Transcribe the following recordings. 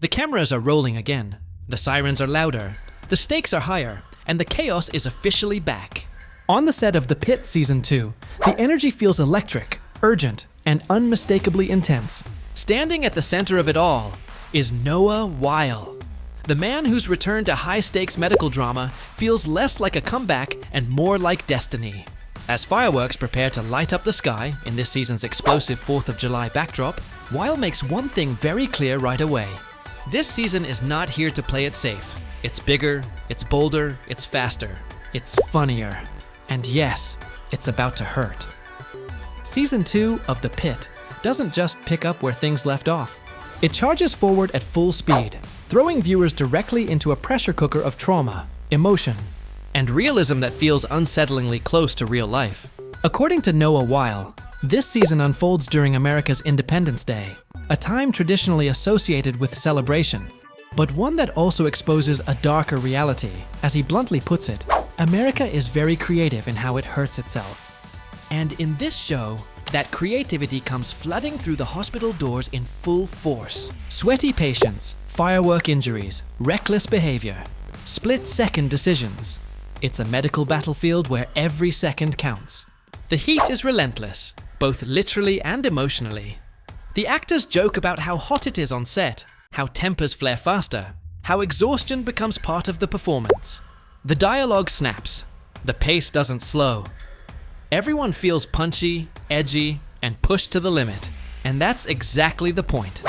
The cameras are rolling again, the sirens are louder, the stakes are higher, and the chaos is officially back. On the set of The Pitt Season 2, the energy feels electric, urgent, and unmistakably intense. Standing at the center of it all is Noah Wyle, the man whose return to high-stakes medical drama feels less like a comeback and more like destiny. As fireworks prepare to light up the sky in this season's explosive 4th of July backdrop, Wyle makes one thing very clear right away. This season is not here to play it safe. It's bigger, it's bolder, it's faster, it's funnier. And yes, it's about to hurt. Season 2 of The Pitt doesn't just pick up where things left off. It charges forward at full speed, throwing viewers directly into a pressure cooker of trauma, emotion, and realism that feels unsettlingly close to real life. According to Noah Wyle, this season unfolds during America's Independence Day, a time traditionally associated with celebration, but one that also exposes a darker reality. As he bluntly puts it, America is very creative in how it hurts itself. And in this show, that creativity comes flooding through the hospital doors in full force. Sweaty patients, firework injuries, reckless behavior, split-second decisions. It's a medical battlefield where every second counts. The heat is relentless, both literally and emotionally. The actors joke about how hot it is on set, how tempers flare faster, how exhaustion becomes part of the performance. The dialogue snaps, the pace doesn't slow. Everyone feels punchy, edgy, and pushed to the limit, and that's exactly the point.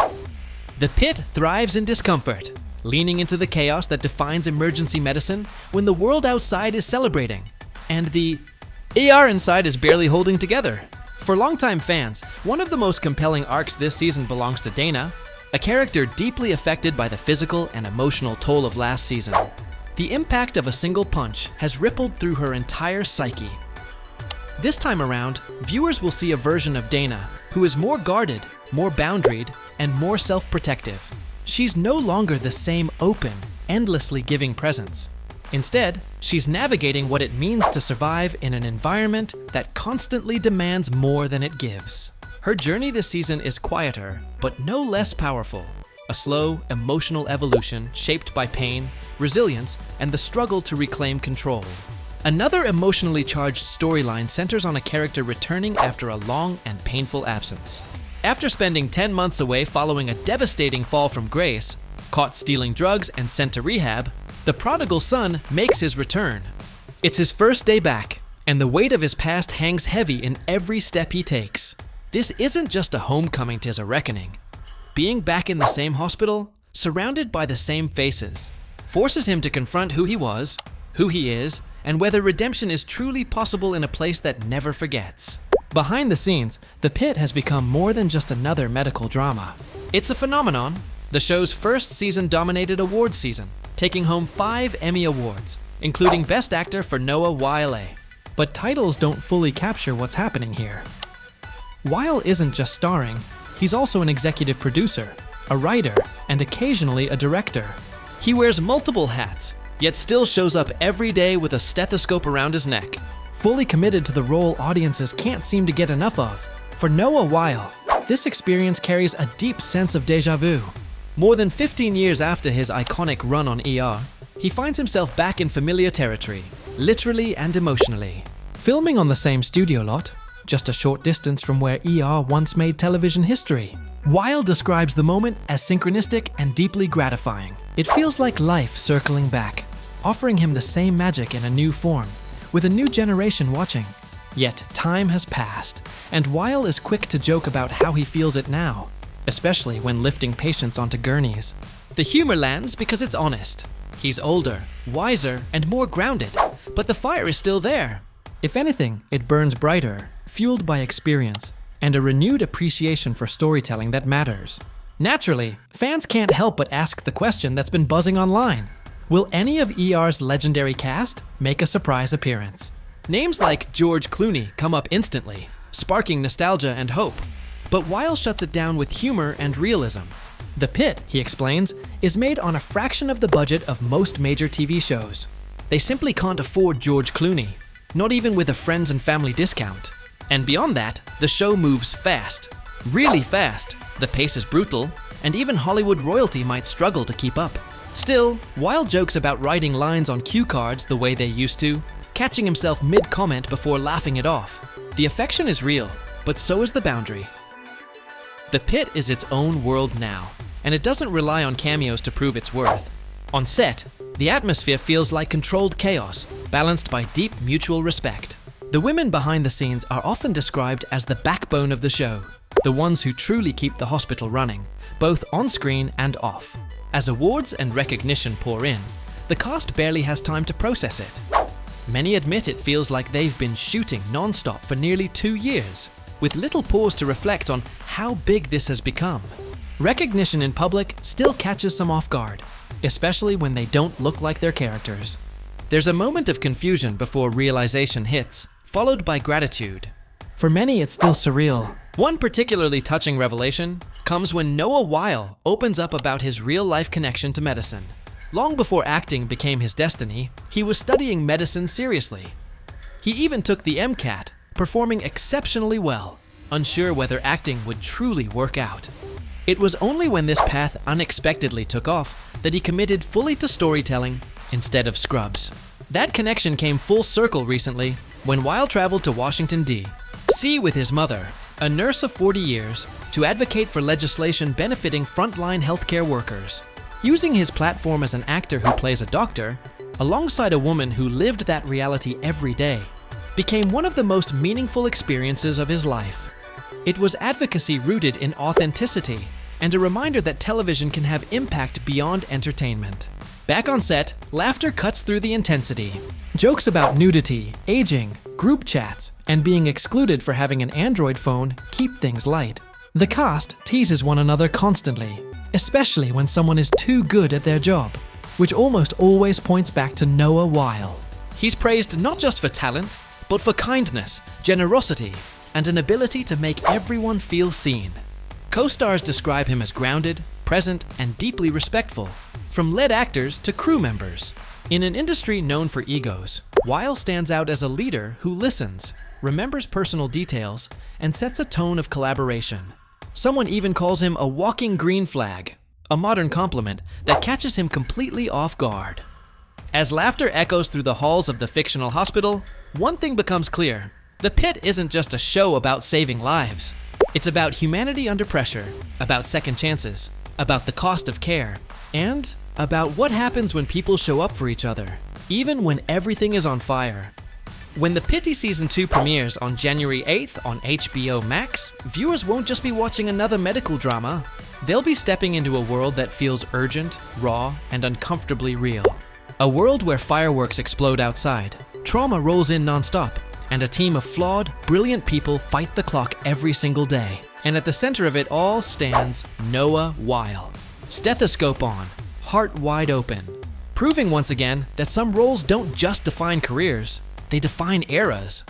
The Pitt thrives in discomfort, leaning into the chaos that defines emergency medicine when the world outside is celebrating, and the ER inside is barely holding together. For longtime fans, one of the most compelling arcs this season belongs to Dana, a character deeply affected by the physical and emotional toll of last season. The impact of a single punch has rippled through her entire psyche. This time around, viewers will see a version of Dana who is more guarded, more boundaried, and more self-protective. She's no longer the same open, endlessly giving presence. Instead, she's navigating what it means to survive in an environment that constantly demands more than it gives. Her journey this season is quieter, but no less powerful. A slow, emotional evolution shaped by pain, resilience, and the struggle to reclaim control. Another emotionally charged storyline centers on a character returning after a long and painful absence. After spending 10 months away following a devastating fall from grace, caught stealing drugs and sent to rehab, the prodigal son makes his return. It's his first day back, and the weight of his past hangs heavy in every step he takes. This isn't just a homecoming, 'tis a reckoning. Being back in the same hospital, surrounded by the same faces, forces him to confront who he was, who he is, and whether redemption is truly possible in a place that never forgets. Behind the scenes, The Pitt has become more than just another medical drama. It's a phenomenon. The show's first season-dominated awards season, taking home 5 Emmy Awards, including Best Actor for Noah Wyle. But titles don't fully capture what's happening here. Wyle isn't just starring, he's also an executive producer, a writer, and occasionally a director. He wears multiple hats, yet still shows up every day with a stethoscope around his neck, fully committed to the role audiences can't seem to get enough of. For Noah Wyle, this experience carries a deep sense of déjà vu. More than 15 years after his iconic run on ER, he finds himself back in familiar territory, literally and emotionally. Filming on the same studio lot, just a short distance from where ER once made television history, Wyle describes the moment as synchronistic and deeply gratifying. It feels like life circling back, offering him the same magic in a new form, with a new generation watching. Yet time has passed, and Wyle is quick to joke about how he feels it now, especially when lifting patients onto gurneys. The humor lands because it's honest. He's older, wiser, and more grounded, but the fire is still there. If anything, it burns brighter, fueled by experience, and a renewed appreciation for storytelling that matters. Naturally, fans can't help but ask the question that's been buzzing online. Will any of ER's legendary cast make a surprise appearance? Names like George Clooney come up instantly, sparking nostalgia and hope. But Wyle shuts it down with humor and realism. The Pitt, he explains, is made on a fraction of the budget of most major TV shows. They simply can't afford George Clooney, not even with a friends and family discount. And beyond that, the show moves fast, really fast. The pace is brutal, and even Hollywood royalty might struggle to keep up. Still, Wyle jokes about writing lines on cue cards the way they used to, catching himself mid-comment before laughing it off. The affection is real, but so is the boundary. The Pit is its own world now, and it doesn't rely on cameos to prove its worth. On set, the atmosphere feels like controlled chaos, balanced by deep mutual respect. The women behind the scenes are often described as the backbone of the show, the ones who truly keep the hospital running, both on screen and off. As awards and recognition pour in, the cast barely has time to process it. Many admit it feels like they've been shooting nonstop for nearly 2 years, with little pause to reflect on how big this has become. Recognition in public still catches some off guard, especially when they don't look like their characters. There's a moment of confusion before realization hits, followed by gratitude. For many, it's still surreal. One particularly touching revelation comes when Noah Wyle opens up about his real-life connection to medicine. Long before acting became his destiny, he was studying medicine seriously. He even took the MCAT, performing exceptionally well, unsure whether acting would truly work out. It was only when this path unexpectedly took off that he committed fully to storytelling instead of Scrubs. That connection came full circle recently when Wyle traveled to Washington, D.C. with his mother, a nurse of 40 years, to advocate for legislation benefiting frontline healthcare workers. Using his platform as an actor who plays a doctor, alongside a woman who lived that reality every day, became one of the most meaningful experiences of his life. It was advocacy rooted in authenticity and a reminder that television can have impact beyond entertainment. Back on set, laughter cuts through the intensity. Jokes about nudity, aging, group chats, and being excluded for having an Android phone keep things light. The cast teases one another constantly, especially when someone is too good at their job, which almost always points back to Noah Wyle. He's praised not just for talent, but for kindness, generosity, and an ability to make everyone feel seen. Co-stars describe him as grounded, present, and deeply respectful, from lead actors to crew members. In an industry known for egos, Wyle stands out as a leader who listens, remembers personal details, and sets a tone of collaboration. Someone even calls him a walking green flag, a modern compliment that catches him completely off guard. As laughter echoes through the halls of the fictional hospital, one thing becomes clear. The Pit isn't just a show about saving lives. It's about humanity under pressure, about second chances, about the cost of care, and about what happens when people show up for each other, even when everything is on fire. When The Pity Season 2 premieres on January 8th on HBO Max, viewers won't just be watching another medical drama. They'll be stepping into a world that feels urgent, raw, and uncomfortably real. A world where fireworks explode outside, trauma rolls in nonstop, and a team of flawed, brilliant people fight the clock every single day. And at the center of it all stands Noah Wyle. Stethoscope on, heart wide open, proving once again that some roles don't just define careers, they define eras.